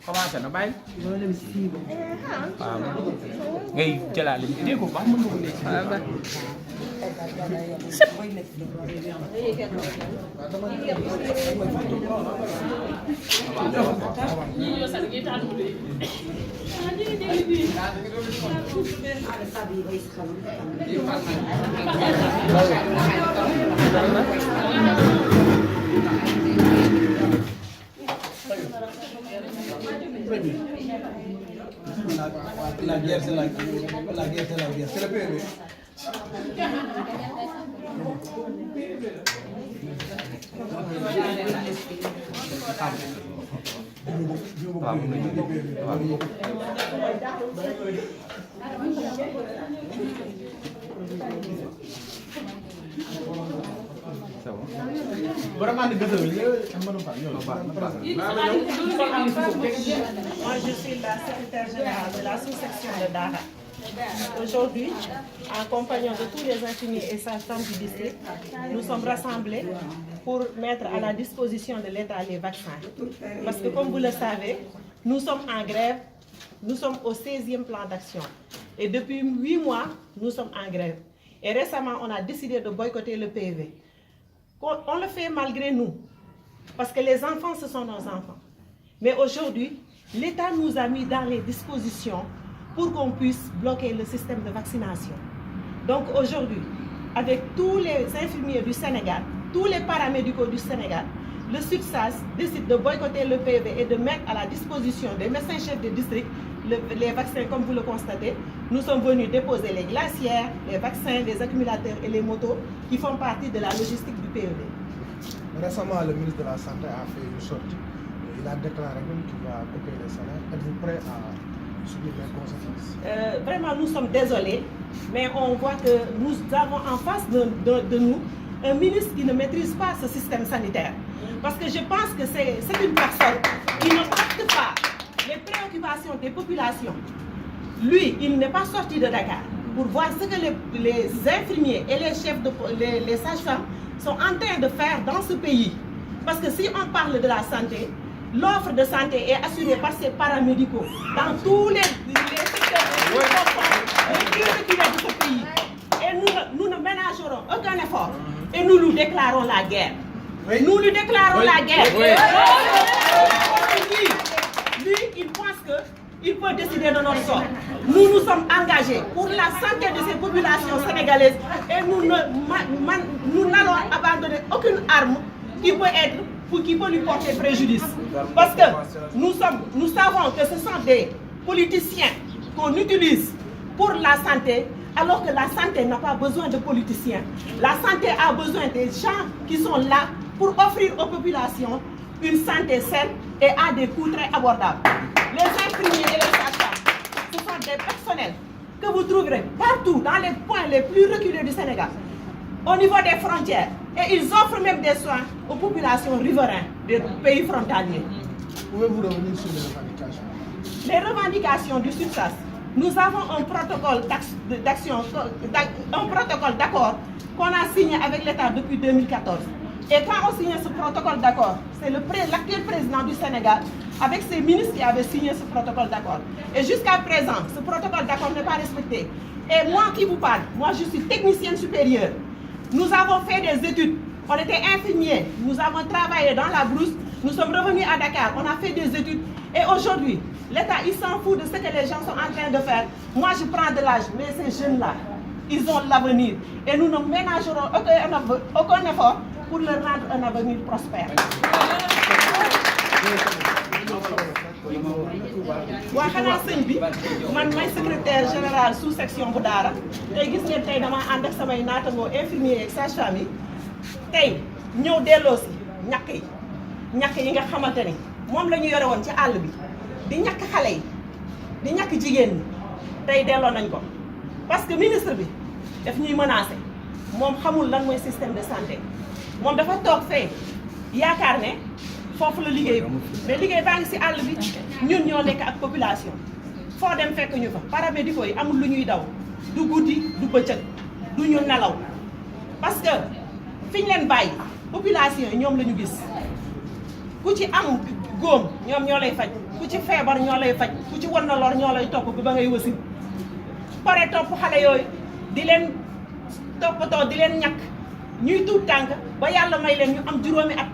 commencé na bàyyi. waaw ngay jëlaale bi dégg ko baax mën nga ko dégg. waaw ba. La guerre, c'est la guerre, c'est le PV. Moi, je suis la secrétaire générale de la sous-section de Dara. Aujourd'hui, en compagnie de tous les infirmiers et sages-femmes du district, nous sommes rassemblés pour mettre à la disposition de l'État les vaccins. Parce que comme vous le savez, nous sommes en grève, nous sommes au 16e plan d'action. Et depuis 8 mois, nous sommes en grève. Et récemment, on a décidé de boycotter le PV. On le fait malgré nous, parce que les enfants, ce sont nos enfants. Mais aujourd'hui, l'État nous a mis dans les dispositions pour qu'on puisse bloquer le système de vaccination. Donc aujourd'hui, avec tous les infirmiers du Sénégal, tous les paramédicaux du Sénégal, le SUTSAS décide de boycotter le PV et de mettre à la disposition des médecins-chefs de district les vaccins, comme vous le constatez. Nous sommes venus déposer les glacières, les vaccins, les accumulateurs et les motos qui font partie de la logistique du PEV. Récemment, le ministre de la Santé a fait une sortie. Il a déclaré même qu'il va couper les salaires. Êtes-vous prêt à subir les conséquences? Vraiment, nous sommes désolés, mais on voit que nous avons en face de nous un ministre qui ne maîtrise pas ce système sanitaire. Parce que je pense que c'est une personne qui ne capte pas les préoccupations des populations. Lui, il n'est pas sorti de Dakar pour voir ce que les infirmiers et les chefs les sages-femmes sont en train de faire dans ce pays. Parce que si on parle de la santé, l'offre de santé est assurée par ces paramédicaux dans tous les secteurs les plus reculés de ce pays. Et nous ne ménagerons aucun effort. Et nous lui déclarons la guerre. Oui. Nous lui déclarons la guerre. Oui. Lui, il pense qu'il peut décider de notre sort. Nous nous sommes engagés pour la santé de ces populations sénégalaises et nous n'allons abandonner aucune arme qui peut lui porter préjudice. Parce que nous savons que ce sont des politiciens qu'on utilise pour la santé, alors que la santé n'a pas besoin de politiciens. La santé a besoin des gens qui sont là pour offrir aux populations une santé saine et à des coûts très abordables. Les infirmiers et les sages-femmes, ce sont des personnels que vous trouverez partout dans les coins les plus reculés du Sénégal, au niveau des frontières. Et ils offrent même des soins aux populations riveraines des pays frontaliers. Pouvez-vous revenir sur les revendications? Les revendications du SUTSAS. Nous avons un protocole d'action, un protocole d'accord qu'on a signé avec l'État depuis 2014. Et quand on signe ce protocole d'accord, c'est l'actuel président du Sénégal, avec ses ministres qui avaient signé ce protocole d'accord. Et jusqu'à présent, ce protocole d'accord n'est pas respecté. Et moi qui vous parle, moi je suis technicienne supérieure. Nous avons fait des études, on était infirmiers, nous avons travaillé dans la brousse, nous sommes revenus à Dakar, on a fait des études. Et aujourd'hui, l'État, il s'en fout de ce que les gens sont en train de faire. Moi, je prends de l'âge, mais ces jeunes-là, ils ont l'avenir. Et nous ne ménagerons aucun effort pour leur rendre un avenir prospère. waa xanaa sëñ bi man may secrétaire général sous section bu Daara tey gis ngeen tey dama ànd ak samay naatangoo infirmier ak sage-femme yi tey ñëw delloo si ñàkk yi nga xamante ni moom la ñu yore woon ci àll bi di ñàkk xale yi di ñàkk jigéen ñi tey delloo nañ ko parce que ministre bi daf ñuy menacé moom xamul lan mooy système de santé moom dafa toog fee yaakaar ne foofu la liggéey bi mais liggéey baa ngi si àll bi ñun ñoo nekk ak population foo dem fekk ñu fa paramédicaux yi amul lu ñuy daw du guddi du bëccëg du ñu nelaw parce que fi ñu leen bàyyi population yi ñoom la ñu gis ku ci am góom ñoom ñoo lay faj ku ci feebar ñoo lay faj ku ci wan na lor ñoo lay topp bi ba ngay wasin pare topp xale yooyu di leen toppatoo di leen ñàkk ñuy tuut tànk ba yàlla may leen ñu am juróomi at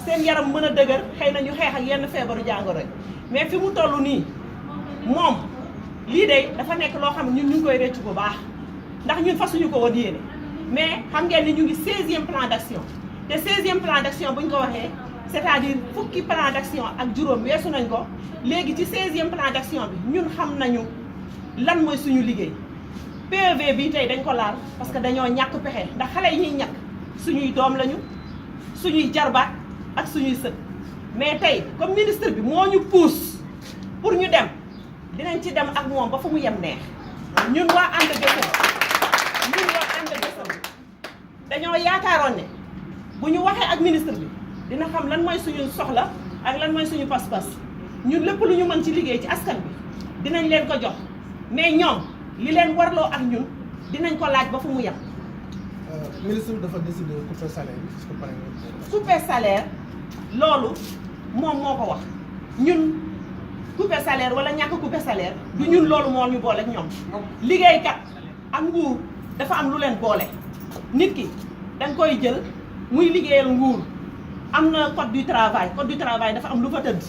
seen yaram mën a dëgër xëy na ñu xeex ak yenn feebaru jàngoro yi mais fi mu toll nii moom lii de dafa nekk loo xam ne ñun ñu ngi koy rëcc bu baax ndax ñun fasuñu ko woon yéene mais xam ngeen ni ñu ngi 16e plan d'action te 16e plan d'action bu ñu ko waxee c'est-à-dire fukki plan d'action ak juróom weesu nañ ko léegi ci 16e plan d'action bi ñun xam nañu lan mooy suñu liggéey PEV bi tey dañ ko laal parce que dañoo ñàkk pexe ndax xale yi ñuy ñàkk suñuy doom lañu suñuy jarbaat ak suñuy sët mais tey comme ministre bi moo ñu pousse pour ñu dem dinañ ci dem ak moom ba fu mu yem neex ñun waa ànd gësëm dañoo yaakaaroon ne bu ñu waxee ak ministre bi dina xam lan mooy suñu soxla ak lan mooy suñu pas-pas ñun lépp lu ñu mën ci liggéey ci askan bi dinañ leen ko jox mais ñoom li leen warloo ak ñun dinañ ko laaj ba fu mu yem. ministre bi dafa décidé couper salaire yi est-ce que pare ngeen couper salaire loolu moom moo ko wax ñun couper salaire wala ñàkk couper salaire du ñun loolu moo ñu boole ak ñoom liggéeykat ak nguur dafa am lu leen boole nit ki da nga koy jël muy liggéeyal nguur am na code du travail dafa am lu fa tëdd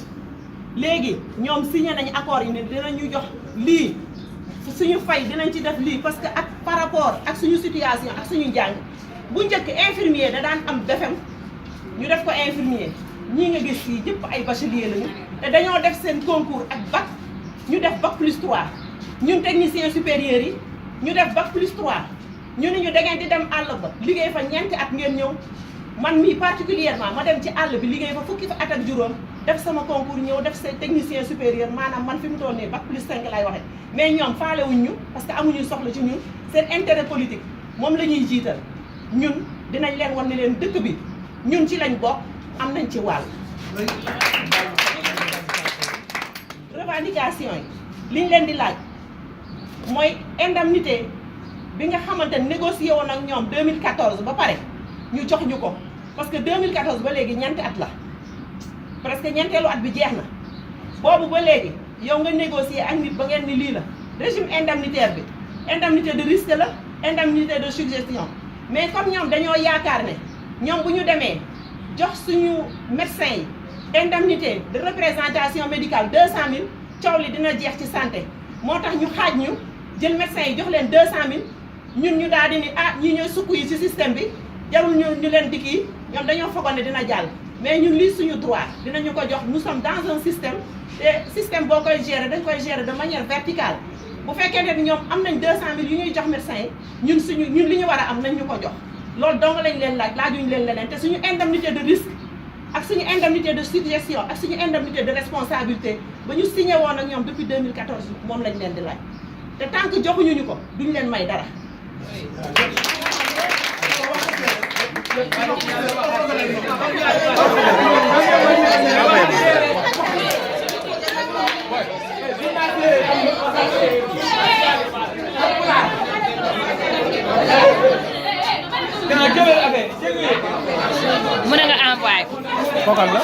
léegi ñoom signé nañu accord yi ne dinañu jox lii suñu fay dinañ ci def lii parce que ak par rapport ak suñu situation ak suñu njàng bu njëkk infirmier da daan am BFEM ñu def ko infirmier ñii nga gis fii yëpp ay bachelier lañu te dañoo def seen concours ak bac ñu def bac plus 3 ñun technicien supérieur yi ñu def bac plus 3 ñu ni ñu da ngeen di dem àll ba liggéey fa ñeenti at ngeen ñëw man mii particulièrement ma dem ci àll bi liggéey fa fukki fa at ak juróom def sama concours ñëw def seen technicien supérieur maanaam man fi mu toll nii bac plus 5 lay waxe mais ñoom faalewuñ ñu parce que amuñu soxla ci ñun seen intérêt politique moom la ñuy jiital ñun dinañ leen wan ne leen dëkk bi ñun ci lañ bokk am nañ ci wàll. revendication yi liñ leen di laaj mooy indemnité bi nga xamante ne négocié woon ak ñoom 2014 ba pare ñu jox ñu ko parce que 2014 ba léegi ñeenti at la presque ñeenteelu at bi jeex na boobu ba léegi yow nga négocier ak nit ba ngeen ni lii la régime indemnitaire bi indemnité de risque la indemnité de suggestion mais comme ñoom dañoo yaakaar ne ñoom bu ñu demee jox suñu médecins yi indemnité de représentation médicale 200000 coow li dina jeex ci santé moo tax ñu xaaj ñu jël médecins yi jox leen 200000 ñun ñu daal di ni ah ñi ñooy sukk yi ci système bi jarul ñu leen di kii ñoom dañoo foogoon ne dina jàll mais ñun lii suñu droit dinañu ko jox nous sommes dans un système te système boo koy gérer dañ koy gérer de manière verticale bu fekkee ne ñoom am nañ 200000 yu ñuy jox médecins yi ñun li ñu war a am nañ ñu ko jox loolu dong lañ leen laaj laajuñu leen leneen te suñu indemnité de risque ak suñu indemnité de suggestion ak suñu indemnité de responsabilité ba ñu signé woon ak ñoom depuis 2014 moom lañ leen di laaj te tant que joxuñu ñu ko duñ leen may dara. mën nga envoyé ko. fokkal la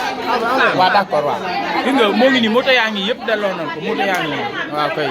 waaw d'accord waaw gis nga moo ngi nii moto yaa ngi yëpp delloo nañ ko moto yaa ngi nii waaw kay